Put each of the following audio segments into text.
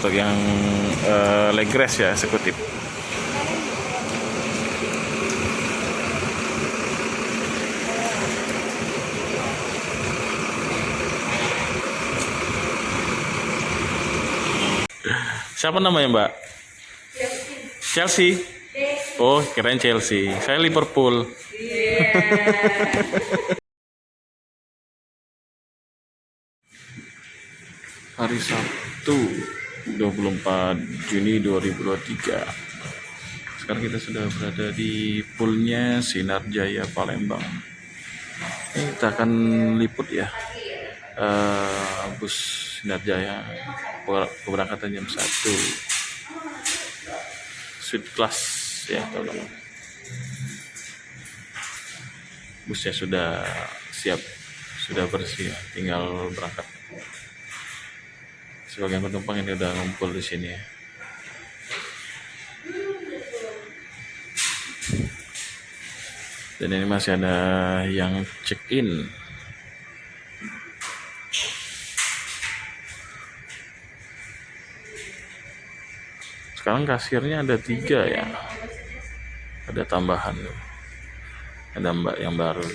untuk yang leg race ya, eksekutif. Siapa namanya Mbak? Chelsea. Oh, keren Chelsea. Saya Liverpool. Hari Sabtu 24 Juni 2023. Sekarang kita sudah berada di poolnya Sinar Jaya Palembang. Ini kita akan liput ya bus Sinar Jaya, keberangkatan jam 1, suite class ya teman-teman. Busnya sudah siap, sudah bersih ya, tinggal berangkat. Sebagian penumpang ini udah ngumpul di sini ya. Dan ini masih ada yang check in. Sekarang kasirnya ada 3 ya. Ada tambahan. Ada mbak yang baru.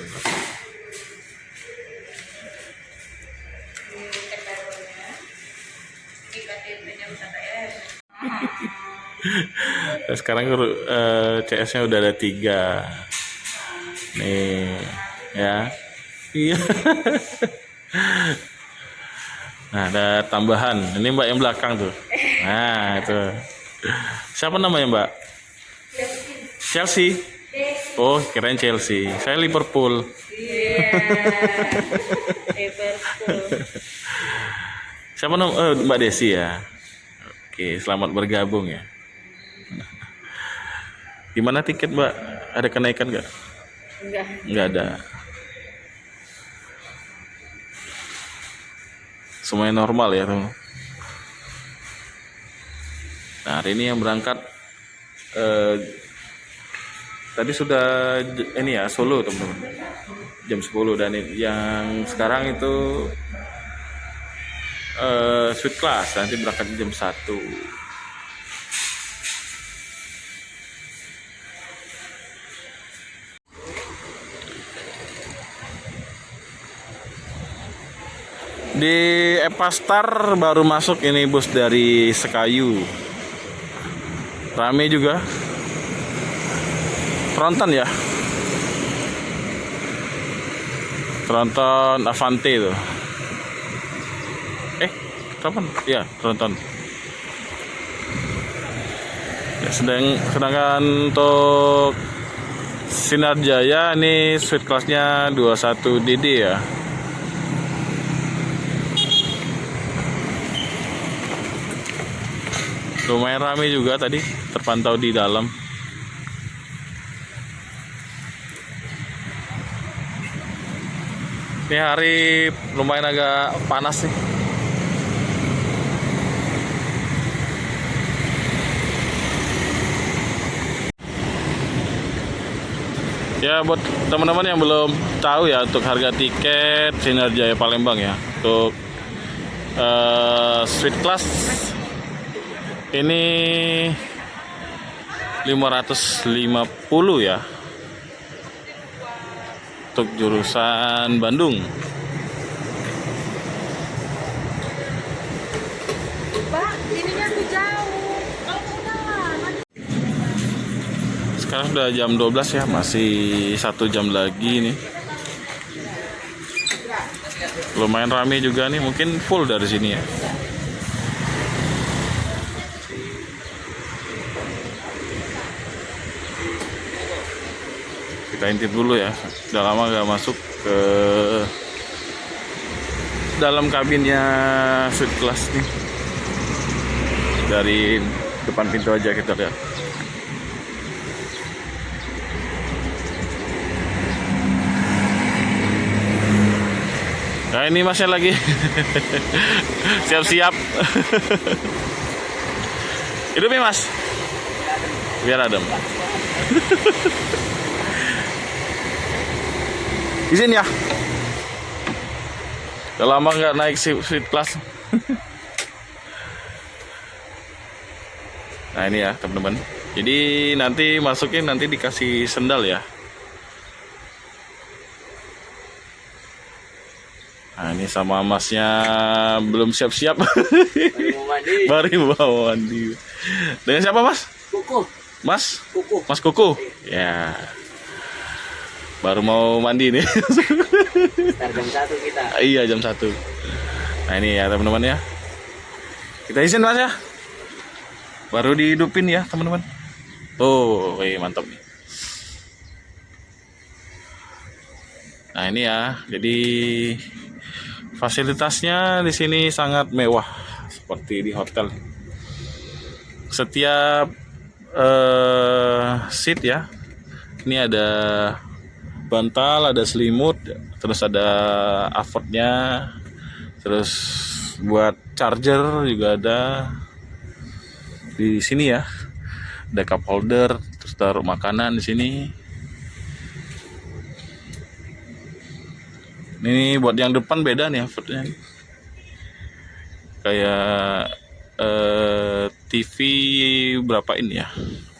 Nah, sekarang CS-nya udah ada 3. Nih ya. Iya. Nah, ada tambahan. Ini mbak yang belakang tuh. Nah, itu. Siapa namanya Mbak? Chelsea. Oh, keren Chelsea. Saya Liverpool. Liverpool. Siapa namanya? Mbak Desi ya. Oke, selamat bergabung ya. Gimana tiket Mbak? Ada kenaikan nggak? Nggak ada. Semuanya normal ya teman. Nah, hari ini yang berangkat tadi sudah ini ya Solo teman-teman, jam 10, dan yang sekarang itu suite class, nanti berangkat jam 1. Di Epastar baru masuk ini bus dari Sekayu. Rame juga. Tronton ya. Tronton Avante itu. Kapan? Ya, Tronton. Ya, sedangkan untuk Sinar Jaya ini suite kelasnya 21 DD ya. Lumayan ramai juga tadi, terpantau di dalam. Ini hari lumayan agak panas nih. Ya, buat teman-teman yang belum tahu ya, untuk harga tiket Sinar Jaya Palembang ya, untuk suite class ini 550 ya, untuk jurusan Bandung. Pak, ininya tuh jauh. Sekarang sudah jam 12 ya, masih 1 jam lagi nih. Lumayan ramai juga nih, mungkin full dari sini ya. Kita intip dulu ya, udah lama gak masuk ke dalam kabinnya suite class nih. Dari depan pintu aja kita lihat. Nah, ini masnya lagi siap-siap. Hidup ya mas, biar adem. Izin ya. Udah lama nggak naik suite class. Nah ini ya teman-teman. Jadi nanti masukin nanti dikasih sendal ya. Nah ini sama masnya belum siap-siap. Baru mau mandi. Dengan siapa mas? Kuku. Mas? Kuku. Mas Kuku? Ya. Baru mau mandi nih. Ntar jam 1 kita. Iya jam 1. Nah ini ya teman-teman ya. Kita izin mas ya. Baru dihidupin ya teman-teman. Tuh, mantap nih. Nah ini ya. Jadi fasilitasnya di sini sangat mewah seperti di hotel. Setiap seat ya. Ini ada bantal, ada selimut, terus ada avotnya, terus buat charger juga ada di sini ya. Ada cup holder, terus taruh makanan di sini. Ini buat yang depan beda nih avotnya. Kayak TV berapa ini ya.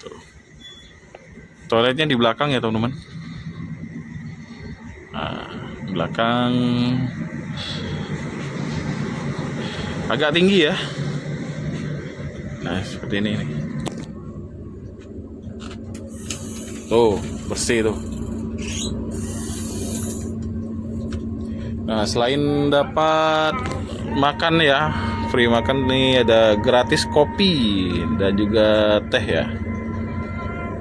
Tuh. Toiletnya di belakang ya teman-teman. Nah, belakang agak tinggi ya. Nah seperti ini nih. Tuh bersih tuh. Nah selain dapat makan ya, free makan nih, ada gratis kopi dan juga teh ya.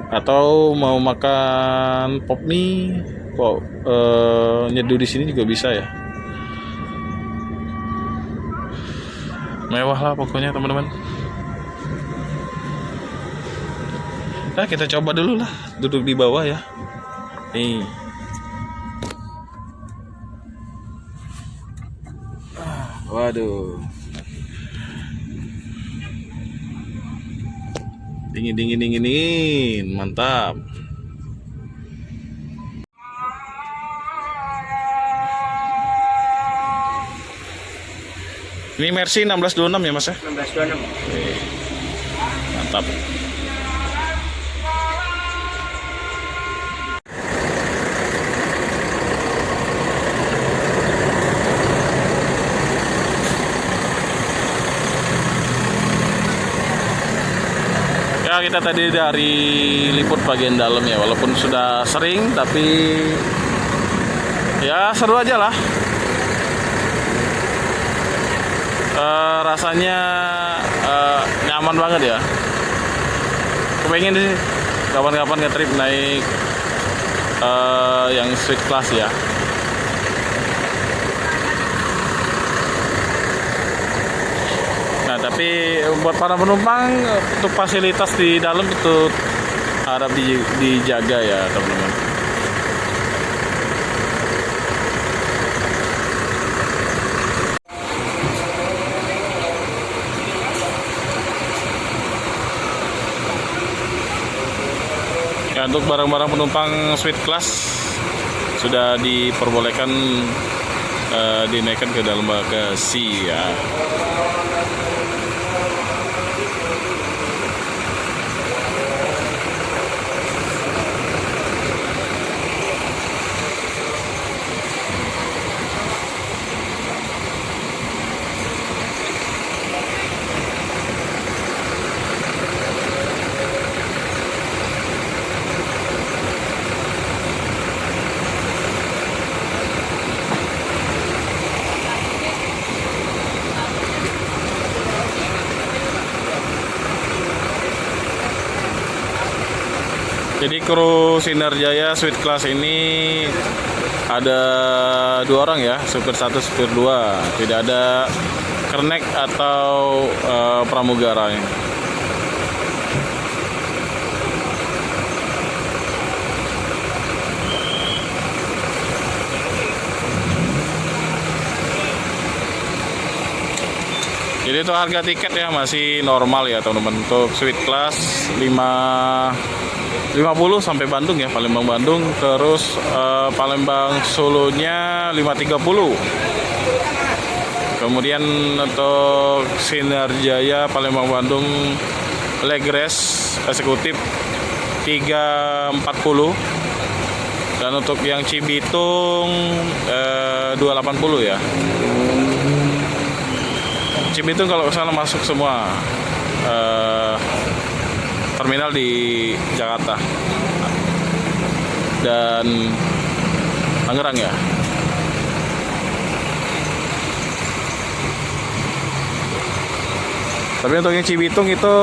Atau mau makan pop mie, kok nyeduh di sini juga bisa ya. Mewah lah pokoknya teman-teman. Nah kita coba dulu lah duduk di bawah ya. Nih. Waduh. Dingin, mantap. Ini Mercy 1626 ya mas ya? 1626. Mantap. Ya kita tadi dari liput bagian dalam ya, walaupun sudah sering tapi ya seru aja lah. Rasanya nyaman banget ya. Kepengen sih kapan-kapan nge-trip naik yang suite class ya. Nah tapi buat para penumpang untuk fasilitas di dalam itu harap dijaga ya teman-teman. Ya, untuk barang-barang penumpang suite class sudah diperbolehkan dinaikkan ke dalam bagasi ya. Jadi kru Sinarjaya Suite Class ini ada 2 orang ya, supir 1, supir 2. Tidak ada kernek atau pramugara. Jadi itu harga tiket ya masih normal ya teman-teman. Untuk Suite Class 50 sampai Bandung ya, Palembang Bandung, terus Palembang Solonya 530. Kemudian untuk Sinarjaya Palembang Bandung leg rest eksekutif 340, dan untuk yang Cibitung 280 ya. Cibitung kalau ke sana masuk semua terminal di Jakarta dan Tangerang ya. Tapi untuk yang Cibitung itu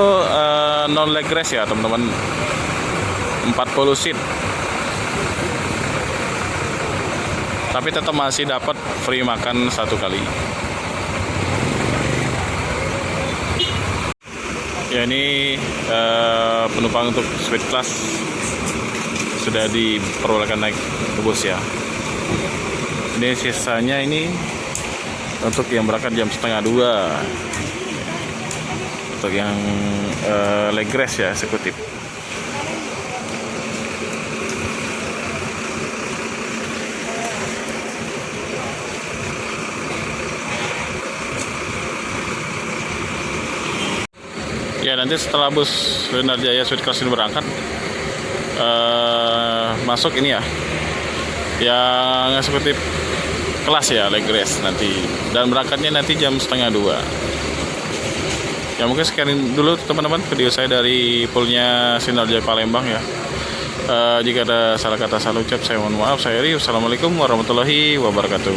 non leg rest ya teman-teman, 40 seat. Tapi tetap masih dapat free makan 1 kali. Ya, ini penumpang untuk suite class sudah diperbolehkan naik ke bus ya. Ini sisanya ini untuk yang berangkat jam 1:30 untuk yang leg rest ya eksekutif. Ya, nanti setelah bus Sinar Jaya Suite Class ini berangkat, masuk ini ya, yang eksekutif kelas ya, leg rest nanti, dan berangkatnya nanti jam 1:30. Ya, mungkin sekian dulu teman-teman video saya dari poolnya Sinar Jaya Palembang ya. Jika ada salah kata salah ucap saya mohon maaf. Saya Eri. Wassalamualaikum warahmatullahi wabarakatuh.